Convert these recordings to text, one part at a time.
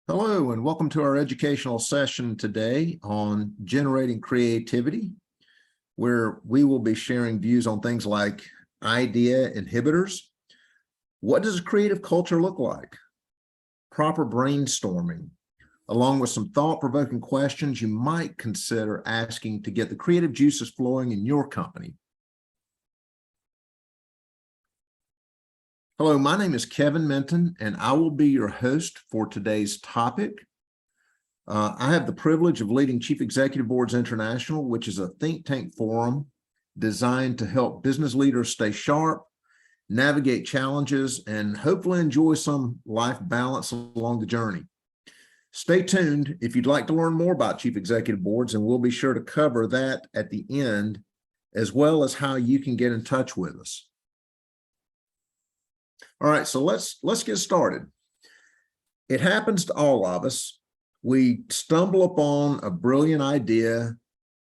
Hello, and welcome to our educational session today on generating creativity, where we will be sharing views on things like idea inhibitors. What does a creative culture look like? Proper brainstorming, along with some thought-provoking questions you might consider asking to get the creative juices flowing in your company. Hello, my name is Kevin Minton, and I will be your host for today's topic. I have the privilege of leading Chief Executive Boards International, which is a think tank forum designed to help business leaders stay sharp, navigate challenges, and hopefully enjoy some life balance along the journey. Stay tuned if you'd like to learn more about Chief Executive Boards, and we'll be sure to cover that at the end, as well as how you can get in touch with us. All right, so let's get started. It happens to all of us. We stumble upon a brilliant idea,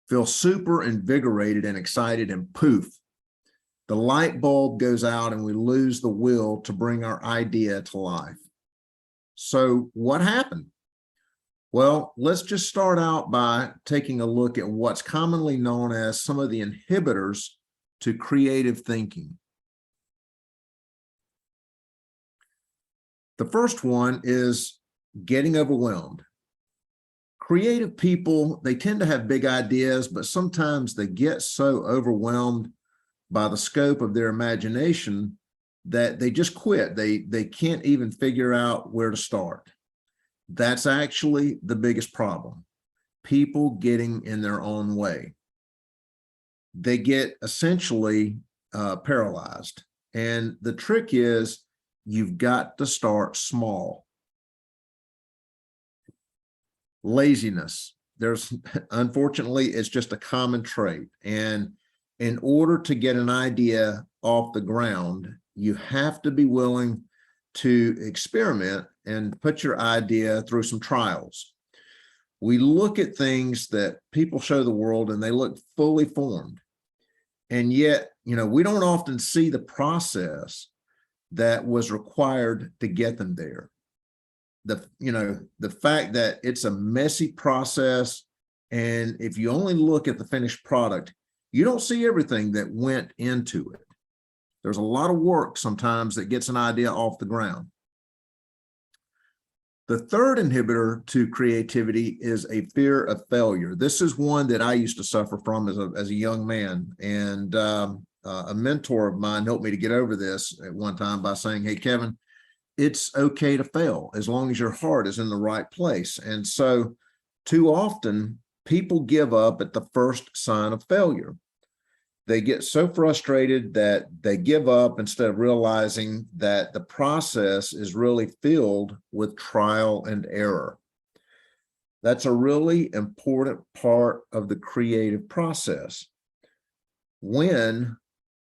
feel super invigorated and excited, and poof, the light bulb goes out and we lose the will to bring our idea to life. So what happened? Well, let's just start out by taking a look at what's commonly known as some of the inhibitors to creative thinking. The first one is getting overwhelmed. Creative people, they tend to have big ideas, but sometimes they get so overwhelmed by the scope of their imagination that they just quit. They can't even figure out where to start. That's actually the biggest problem. People getting in their own way. They get essentially paralyzed. And the trick is, you've got to start small. Laziness. Unfortunately, it's just a common trait. And in order to get an idea off the ground, you have to be willing to experiment and put your idea through some trials. We look at things that people show the world and they look fully formed. And yet, we don't often see the process that was required to get them there. The fact that it's a messy process, and if you only look at the finished product, you don't see everything that went into it. There's a lot of work sometimes that gets an idea off the ground. The third inhibitor to creativity is a fear of failure. This is one that I used to suffer from as a young man, and a mentor of mine helped me to get over this at one time by saying, hey, Kevin, it's okay to fail as long as your heart is in the right place. And so too often people give up at the first sign of failure. They get so frustrated that they give up instead of realizing that the process is really filled with trial and error. That's a really important part of the creative process. When,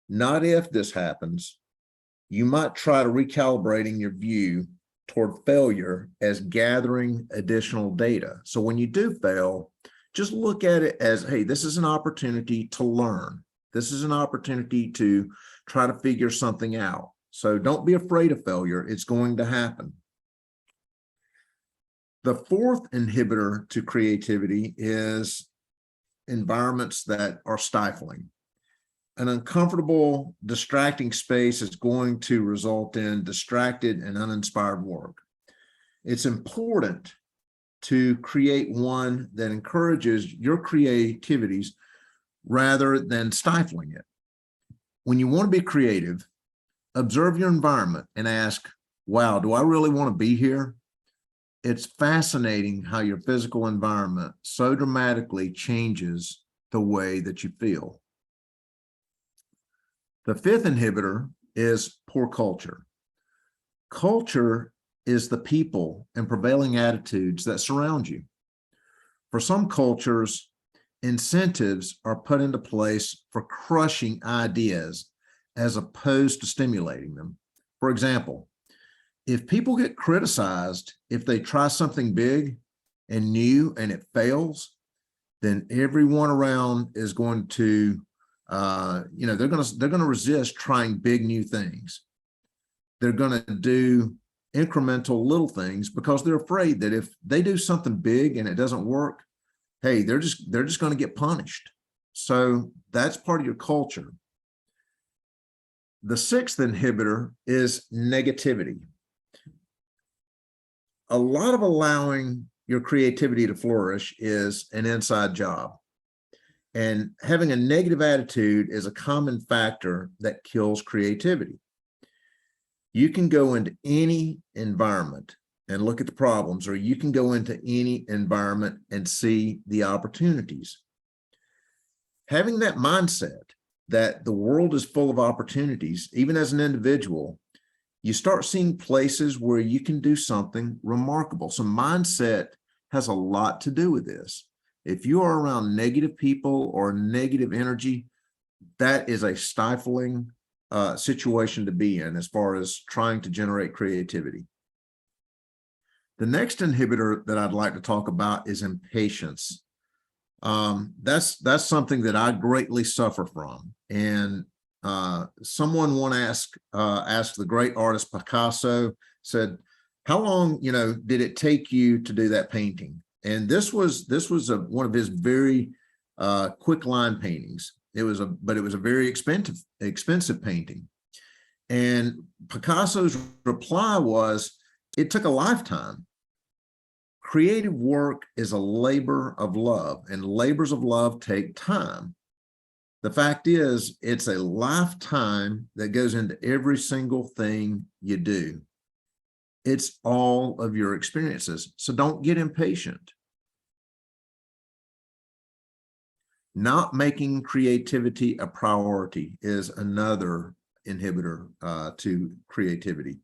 not if this happens, you might try to recalibrating your view toward failure as gathering additional data. So when you do fail, just look at it as, hey, this is an opportunity to learn. This is an opportunity to try to figure something out. So don't be afraid of failure. It's going to happen. The fourth inhibitor to creativity is environments that are stifling. An uncomfortable, distracting space is going to result in distracted and uninspired work. It's important to create one that encourages your creativities rather than stifling it. When you want to be creative, observe your environment and ask, wow, do I really want to be here? It's fascinating how your physical environment so dramatically changes the way that you feel. The fifth inhibitor is poor culture. Culture is the people and prevailing attitudes that surround you. For some cultures, incentives are put into place for crushing ideas as opposed to stimulating them. For example, if people get criticized if they try something big and new and it fails, then everyone around is going to they're going to resist trying big new things. They're going to do incremental little things because they're afraid that if they do something big and it doesn't work, hey, they're just going to get punished. So that's part of your culture. The sixth inhibitor is negativity. A lot of allowing your creativity to flourish is an inside job. And having a negative attitude is a common factor that kills creativity. You can go into any environment and look at the problems, or you can go into any environment and see the opportunities. Having that mindset that the world is full of opportunities, even as an individual, you start seeing places where you can do something remarkable. So mindset has a lot to do with this. If you are around negative people or negative energy, that is a stifling situation to be in as far as trying to generate creativity. The next inhibitor that I'd like to talk about is impatience. That's something that I greatly suffer from. And someone once asked the great artist Picasso, said, how long, did it take you to do that painting? And this was one of his very quick line paintings. But it was a very expensive painting. And Picasso's reply was, it took a lifetime. Creative work is a labor of love, and labors of love take time. The fact is, it's a lifetime that goes into every single thing you do. It's all of your experiences. So don't get impatient. Not making creativity a priority is another inhibitor to creativity.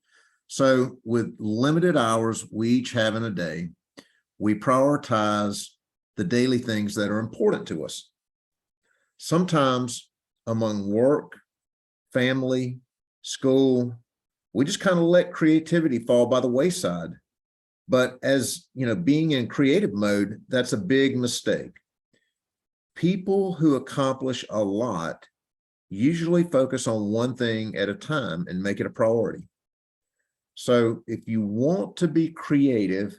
So with limited hours we each have in a day, we prioritize the daily things that are important to us. Sometimes among work, family, school, we just kind of let creativity fall by the wayside. But as being in creative mode, that's a big mistake. People who accomplish a lot usually focus on one thing at a time and make it a priority. So if you want to be creative,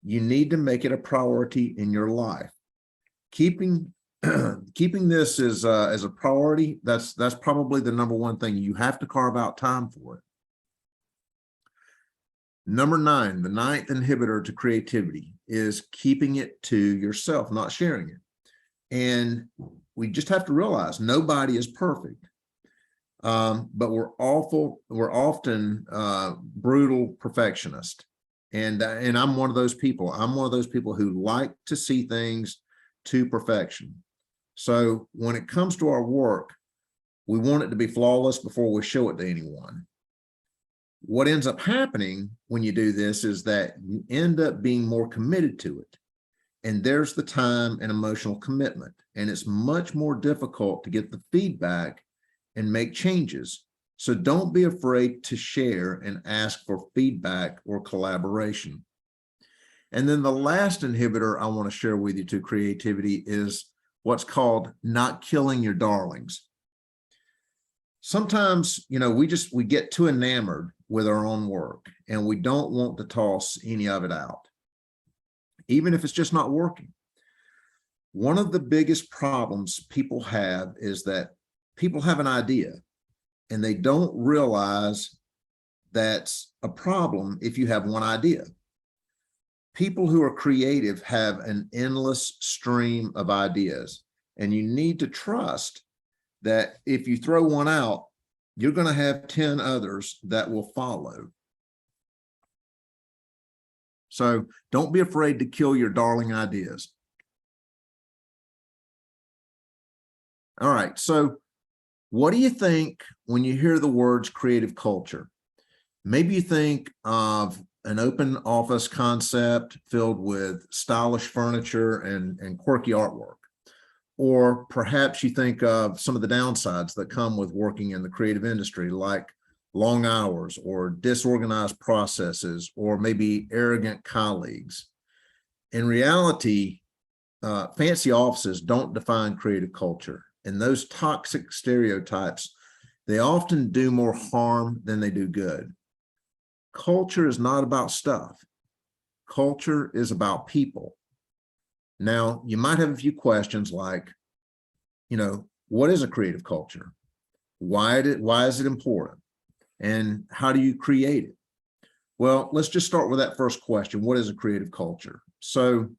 you need to make it a priority in your life. Keeping this as a priority, that's probably the number one thing. You have to carve out time for it. Number 9, the 9th inhibitor to creativity is keeping it to yourself, not sharing it. And we just have to realize nobody is perfect, but we're often brutal perfectionists. And I'm one of those people. I'm one of those people who like to see things to perfection. So when it comes to our work, we want it to be flawless before we show it to anyone. What ends up happening when you do this is that you end up being more committed to it. And there's the time and emotional commitment. And it's much more difficult to get the feedback and make changes. So don't be afraid to share and ask for feedback or collaboration. And then the last inhibitor I want to share with you to creativity is what's called not killing your darlings. Sometimes, we get too enamored with our own work and we don't want to toss any of it out, even if it's just not working. One of the biggest problems people have is that people have an idea and they don't realize that's a problem if you have one idea. People who are creative have an endless stream of ideas, and you need to trust that if you throw one out, you're going to have 10 others that will follow. So don't be afraid to kill your darling ideas. All right, so what do you think when you hear the words creative culture? Maybe you think of an open office concept filled with stylish furniture and quirky artwork. Or perhaps you think of some of the downsides that come with working in the creative industry, like long hours or disorganized processes, or maybe arrogant colleagues. In reality, fancy offices don't define creative culture. And those toxic stereotypes, they often do more harm than they do good. Culture is not about stuff. Culture is about people. Now, you might have a few questions like, what is a creative culture? Why is it important? And how do you create it? Well, let's just start with that first question. What is a creative culture? So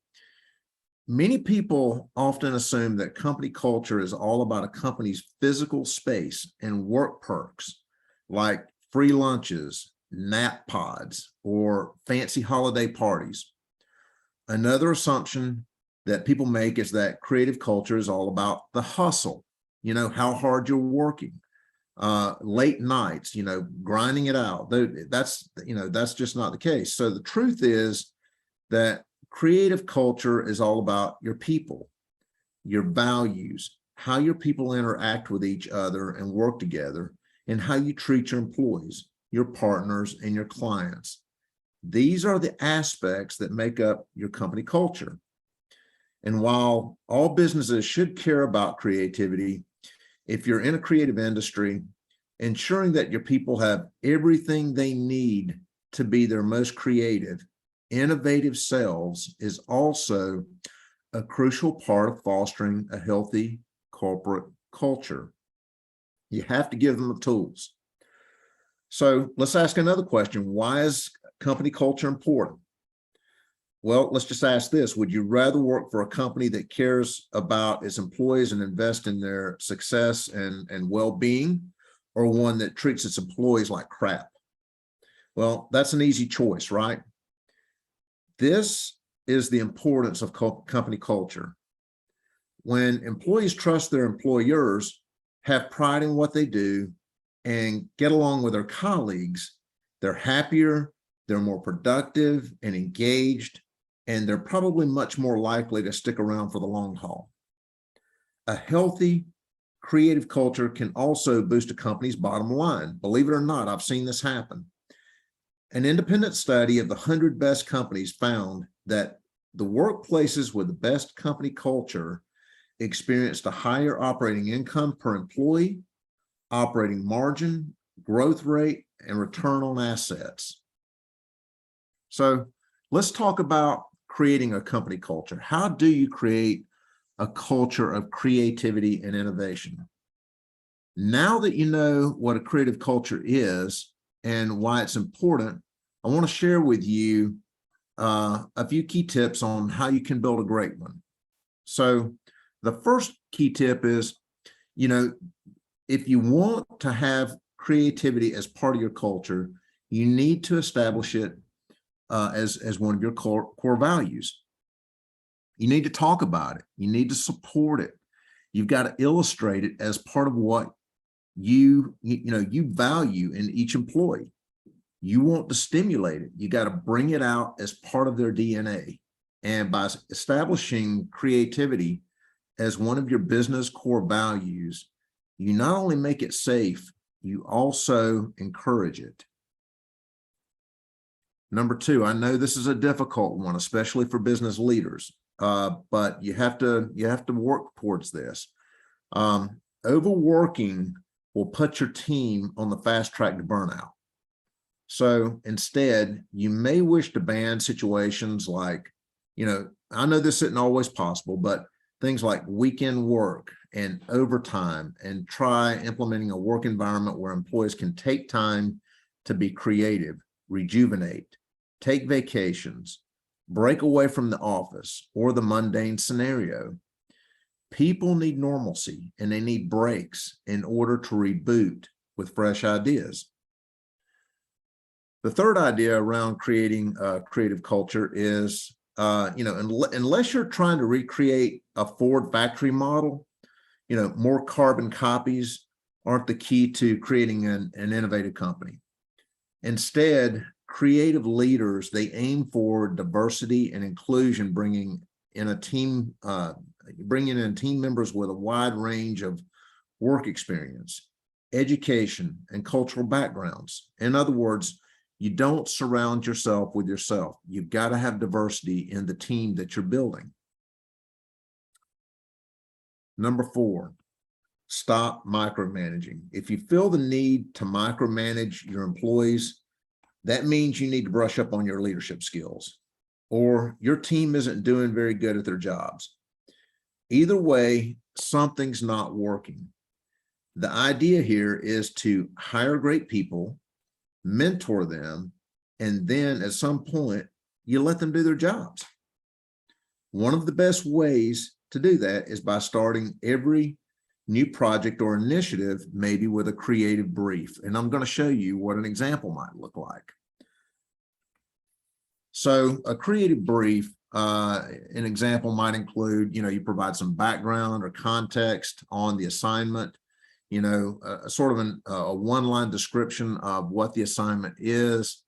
many people often assume that company culture is all about a company's physical space and work perks, like free lunches, nap pods, or fancy holiday parties. Another assumption that people make is that creative culture is all about the hustle, how hard you're working, late nights, grinding it out. That's just not the case. So the truth is that creative culture is all about your people, your values, how your people interact with each other and work together, and how you treat your employees, your partners, and your clients. These are the aspects that make up your company culture. And while all businesses should care about creativity, if you're in a creative industry, ensuring that your people have everything they need to be their most creative, innovative selves is also a crucial part of fostering a healthy corporate culture. You have to give them the tools. So let's ask another question. Why is company culture important? Well, let's just ask this. Would you rather work for a company that cares about its employees and invest in their success and well-being, or one that treats its employees like crap? Well, that's an easy choice, right? This is the importance of company culture. When employees trust their employers, have pride in what they do, and get along with their colleagues, they're happier, they're more productive and engaged, and they're probably much more likely to stick around for the long haul. A healthy, creative culture can also boost a company's bottom line. Believe it or not, I've seen this happen. An independent study of the 100 best companies found that the workplaces with the best company culture experienced a higher operating income per employee, operating margin, growth rate, and return on assets. So let's talk about creating a company culture. How do you create a culture of creativity and innovation? Now that you know what a creative culture is and why it's important, I want to share with you a few key tips on how you can build a great one. So the first key tip is, if you want to have creativity as part of your culture, you need to establish it as one of your core values. You need to talk about it. You need to support it. You've got to illustrate it as part of what you value in each employee. You want to stimulate it. You got to bring it out as part of their DNA. And by establishing creativity as one of your business core values, you not only make it safe, you also encourage it. Number two, I know this is a difficult one, especially for business leaders, but you have to work towards this. Overworking will put your team on the fast track to burnout. So instead, you may wish to ban situations like, I know this isn't always possible, but things like weekend work and overtime, and try implementing a work environment where employees can take time to be creative, rejuvenate, take vacations, break away from the office or the mundane scenario. People need normalcy and they need breaks in order to reboot with fresh ideas. The third idea around creating a creative culture is, unless you're trying to recreate a Ford factory model, more carbon copies aren't the key to creating an innovative company. Instead, creative leaders, they aim for diversity and inclusion, bringing in team members with a wide range of work experience, education, and cultural backgrounds. In other words, you don't surround yourself with yourself. You've got to have diversity in the team that you're building. Number four, stop micromanaging. If you feel the need to micromanage your employees, That means you need to brush up on your leadership skills, or your team isn't doing very good at their jobs. Either way, something's not working. The idea here is to hire great people, mentor them, and then at some point, you let them do their jobs. One of the best ways to do that is by starting every new project or initiative, maybe with a creative brief. And I'm going to show you what an example might look like. So a creative brief, an example might include, you provide some background or context on the assignment, sort of a one-line description of what the assignment is.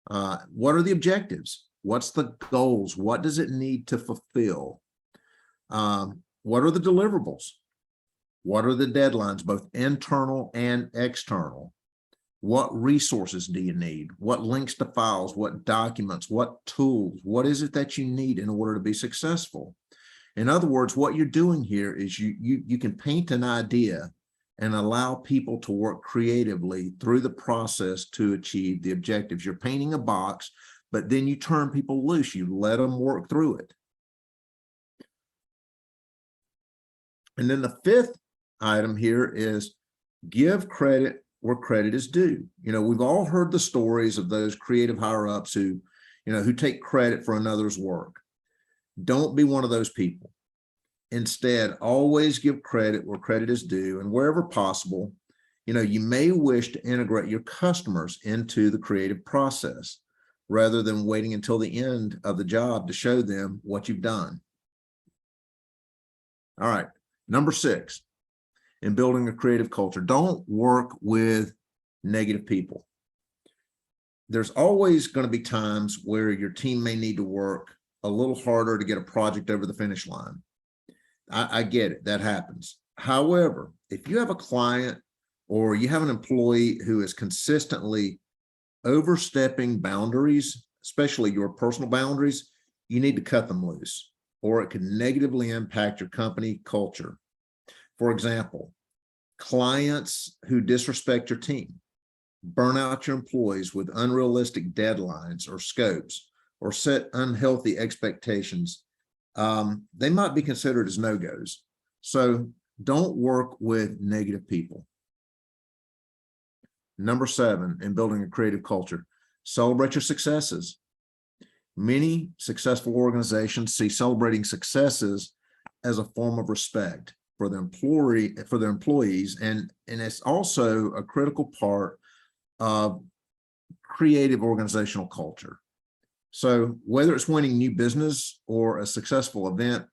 What are the objectives? What's the goals? What does it need to fulfill? What are the deliverables? What are the deadlines, both internal and external? What resources do you need? What links to files? What documents? What tools? What is it that you need in order to be successful? In other words, what you're doing here is you can paint an idea and allow people to work creatively through the process to achieve the objectives. You're painting a box, but then you turn people loose. You let them work through it. And then the fifth item here is give credit where credit is due. We've all heard the stories of those creative higher-ups who take credit for another's work. Don't be one of those people. Instead, always give credit where credit is due, and wherever possible, you may wish to integrate your customers into the creative process rather than waiting until the end of the job to show them what you've done. All right, number 6. In building a creative culture, don't work with negative people. There's always going to be times where your team may need to work a little harder to get a project over the finish line. I get it, that happens. However, if you have a client or you have an employee who is consistently overstepping boundaries, especially your personal boundaries, you need to cut them loose, or it could negatively impact your company culture. For example, clients who disrespect your team, burn out your employees with unrealistic deadlines or scopes, or set unhealthy expectations, they might be considered as no-goes. So don't work with negative people. Number 7, in building a creative culture, celebrate your successes. Many successful organizations see celebrating successes as a form of respect for their employees, and it's also a critical part of creative organizational culture. So whether it's winning new business or a successful event,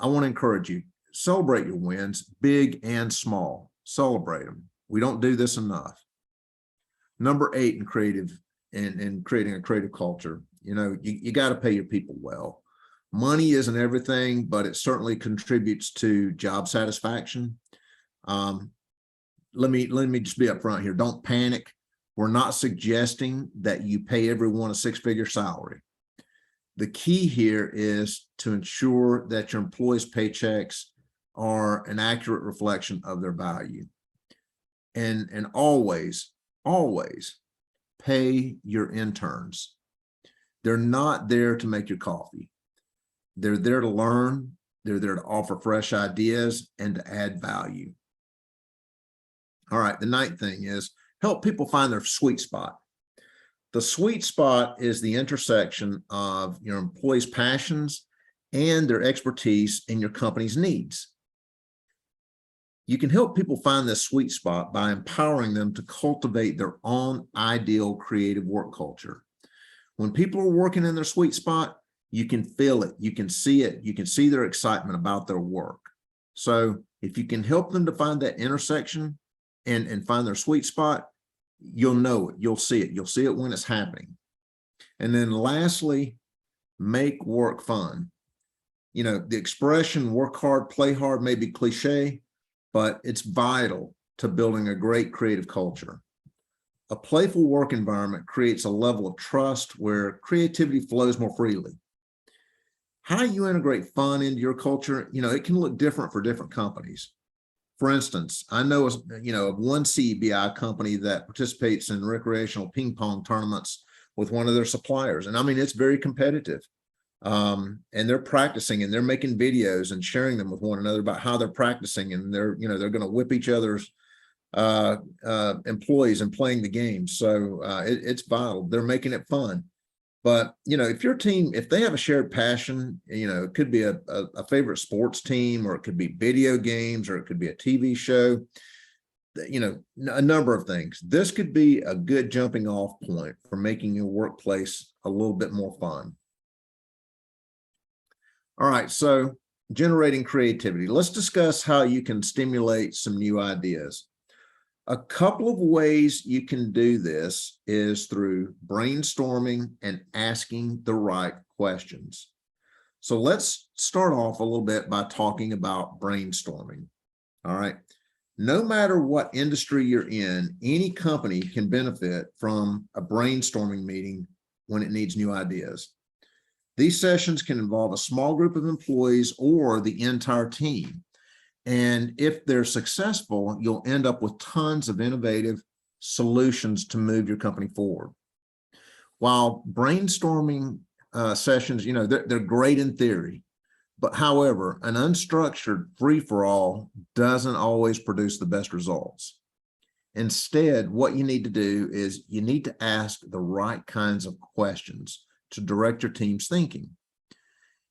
I want to encourage you, celebrate your wins, big and small. Celebrate them. We don't do this enough. Number 8, in creating a creative culture, you got to pay your people well. Money isn't everything, but it certainly contributes to job satisfaction. Let me just be upfront here. Don't panic. We're not suggesting that you pay everyone a 6-figure salary. The key here is to ensure that your employees' paychecks are an accurate reflection of their value. And always pay your interns. They're not there to make your coffee. They're there to learn. They're there to offer fresh ideas and to add value. All right, the 9th thing is help people find their sweet spot. The sweet spot is the intersection of your employees' passions and their expertise in your company's needs. You can help people find this sweet spot by empowering them to cultivate their own ideal creative work culture. When people are working in their sweet spot, you can feel it, you can see it, you can see their excitement about their work. So if you can help them to find that intersection and find their sweet spot, you'll know it, you'll see it when it's happening. And then lastly, make work fun. The expression work hard, play hard may be cliche, but it's vital to building a great creative culture. A playful work environment creates a level of trust where creativity flows more freely. How you integrate fun into your culture, it can look different for different companies. For instance, I know, of one CBI company that participates in recreational ping pong tournaments with one of their suppliers. And I mean, it's very competitive. And they're practicing and they're making videos and sharing them with one another about how they're practicing, and they're going to whip each other's employees and playing the game. So it's vital. They're making it fun. But, if your team, if they have a shared passion, it could be a favorite sports team, or it could be video games, or it could be a TV show, a number of things. This could be a good jumping off point for making your workplace a little bit more fun. All right, so generating creativity. Let's discuss how you can stimulate some new ideas. A couple of ways you can do this is through brainstorming and asking the right questions. So let's start off a little bit by talking about brainstorming. All right. No matter what industry you're in, any company can benefit from a brainstorming meeting when it needs new ideas. These sessions can involve a small group of employees or the entire team. And if they're successful, you'll end up with tons of innovative solutions to move your company forward. While brainstorming sessions, they're great in theory, but however, an unstructured free-for-all doesn't always produce the best results. Instead, what you need to do is you need to ask the right kinds of questions to direct your team's thinking.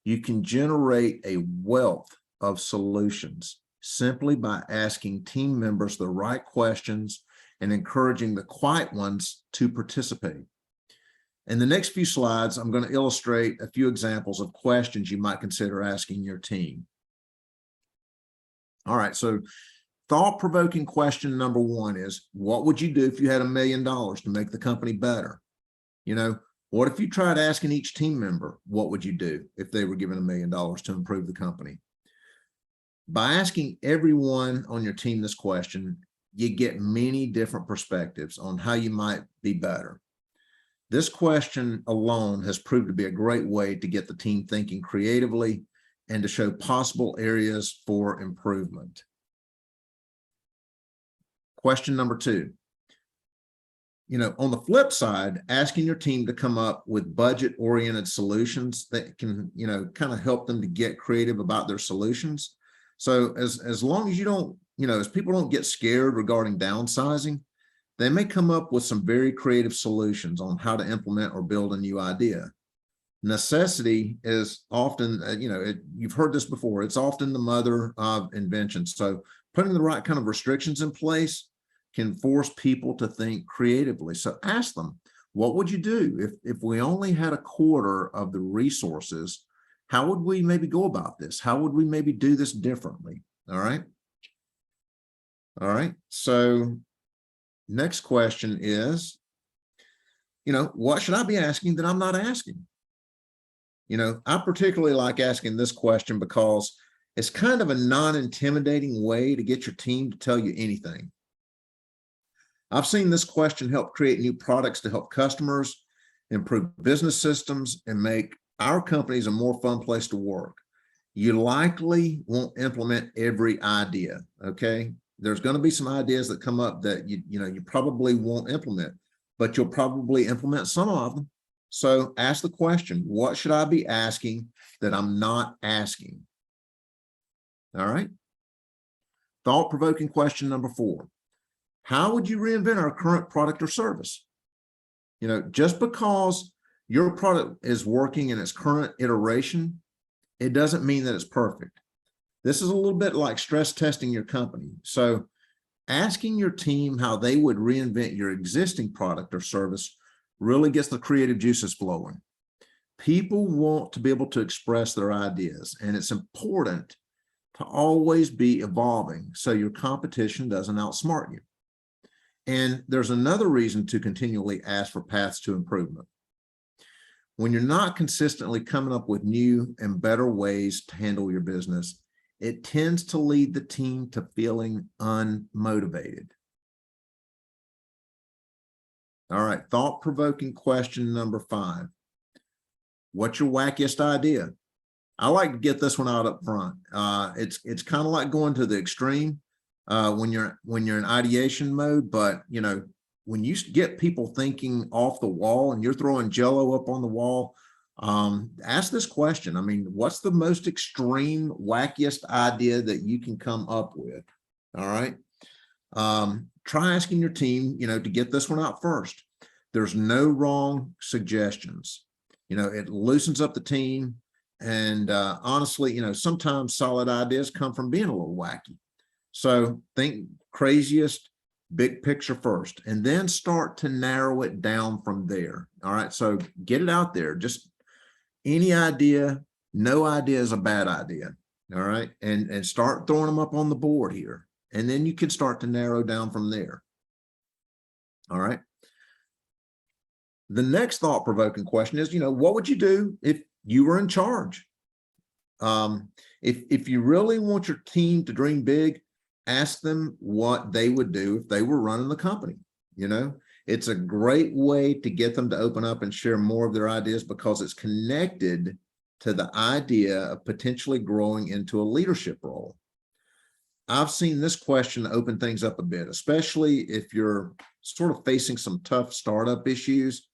You can generate a wealth of solutions simply by asking team members the right questions and encouraging the quiet ones to participate. In the next few slides, I'm going to illustrate a few examples of questions you might consider asking your team. All right, so thought-provoking question number one is, what would you do if you had $1 million to make the company better? What if you tried asking each team member, what would you do if they were given $1 million to improve the company? By asking everyone on your team this question, you get many different perspectives on how you might be better. This question alone has proved to be a great way to get the team thinking creatively and to show possible areas for improvement. Question number two. On the flip side, asking your team to come up with budget-oriented solutions that can, kind of help them to get creative about their solutions. So as long as you don't, as people don't get scared regarding downsizing, they may come up with some very creative solutions on how to implement or build a new idea. Necessity is often, you've heard this before, it's often the mother of invention. So putting the right kind of restrictions in place can force people to think creatively. So ask them, what would you do if we only had a quarter of the resources? How would we maybe go about this? How would we maybe do this differently? All right. All right. So next question is, what should I be asking that I'm not asking? I particularly like asking this question because it's kind of a non-intimidating way to get your team to tell you anything. I've seen this question help create new products to help customers, improve business systems, and make our companies a more fun place to work. You likely won't implement every idea, okay? There's going to be some ideas that come up that you probably won't implement, but you'll probably implement some of them. So ask the question, what should I be asking that I'm not asking? All right. Thought-provoking question number 4. How would you reinvent our current product or service? Just because your product is working in its current iteration, it doesn't mean that it's perfect. This is a little bit like stress testing your company. So asking your team how they would reinvent your existing product or service really gets the creative juices flowing. People want to be able to express their ideas, and it's important to always be evolving so your competition doesn't outsmart you. And there's another reason to continually ask for paths to improvement. When you're not consistently coming up with new and better ways to handle your business, it tends to lead the team to feeling unmotivated. All right, thought-provoking question number 5. What's your wackiest idea? I like to get this one out up front. It's kind of like going to the extreme, when you're in ideation mode, but when you get people thinking off the wall and you're throwing Jello up on the wall, ask this question. I mean, what's the most extreme, wackiest idea that you can come up with? All right. Try asking your team, to get this one out first. There's no wrong suggestions. It loosens up the team. And honestly, sometimes solid ideas come from being a little wacky. So think craziest, big picture first, and then start to narrow it down from there. All right. So get it out there. Just any idea, no idea is a bad idea. All right. And start throwing them up on the board here. And then you can start to narrow down from there. All right. The next thought-provoking question is, what would you do if you were in charge? If you really want your team to dream big, ask them what they would do if they were running the company. It's a great way to get them to open up and share more of their ideas because it's connected to the idea of potentially growing into a leadership role. I've seen this question open things up a bit, especially if you're sort of facing some tough startup issues.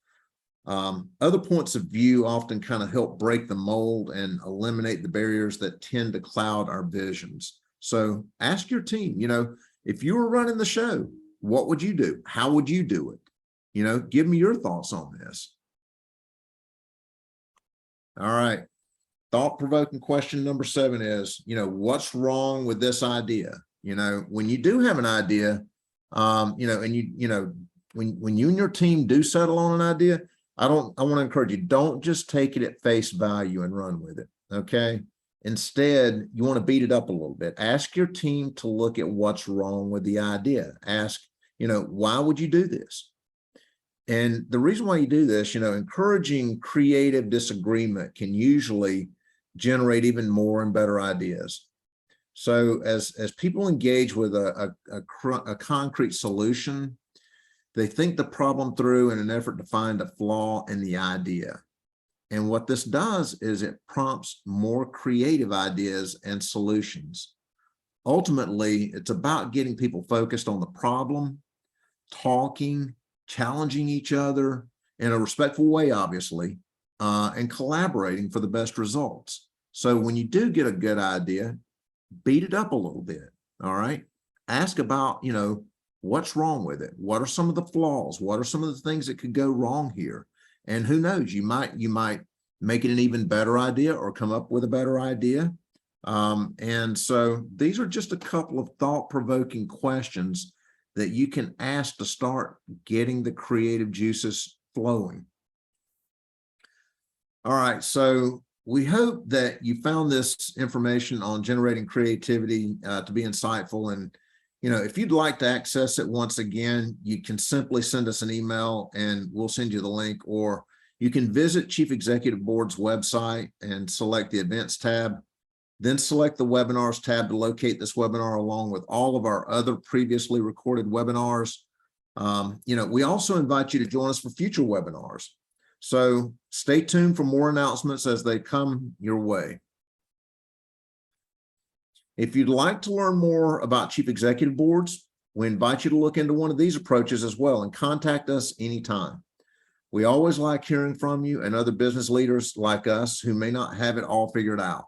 Other points of view often kind of help break the mold and eliminate the barriers that tend to cloud our visions. So ask your team, if you were running the show, what would you do? How would you do it? Give me your thoughts on this. All right. Thought-provoking question number 7 is, what's wrong with this idea? When you do have an idea, and when you and your team do settle on an idea, I want to encourage you, don't just take it at face value and run with it. Okay. Instead, you want to beat it up a little bit. Ask your team to look at what's wrong with the idea. Ask, why would you do this? And the reason why you do this, encouraging creative disagreement can usually generate even more and better ideas. So as people engage with a concrete solution, they think the problem through in an effort to find a flaw in the idea. And what this does is it prompts more creative ideas and solutions. Ultimately, it's about getting people focused on the problem, talking, challenging each other in a respectful way, obviously, and collaborating for the best results. So when you do get a good idea, beat it up a little bit. All right. Ask about, what's wrong with it? What are some of the flaws? What are some of the things that could go wrong here? And who knows, you might make it an even better idea or come up with a better idea. And so these are just a couple of thought-provoking questions that you can ask to start getting the creative juices flowing. All right, so we hope that you found this information on generating creativity to be insightful. And if you'd like to access it once again, you can simply send us an email and we'll send you the link, or you can visit Chief Executive Board's website and select the events tab, then select the webinars tab to locate this webinar along with all of our other previously recorded webinars. We also invite you to join us for future webinars. So stay tuned for more announcements as they come your way. If you'd like to learn more about Chief Executive Boards, we invite you to look into one of these approaches as well and contact us anytime. We always like hearing from you and other business leaders like us who may not have it all figured out.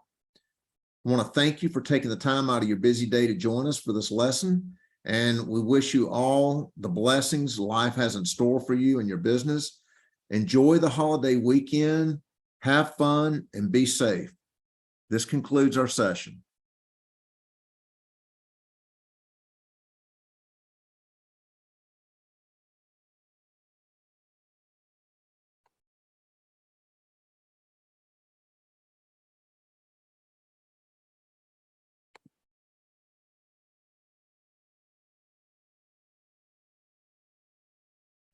I want to thank you for taking the time out of your busy day to join us for this lesson. And we wish you all the blessings life has in store for you and your business. Enjoy the holiday weekend, have fun, and be safe. This concludes our session.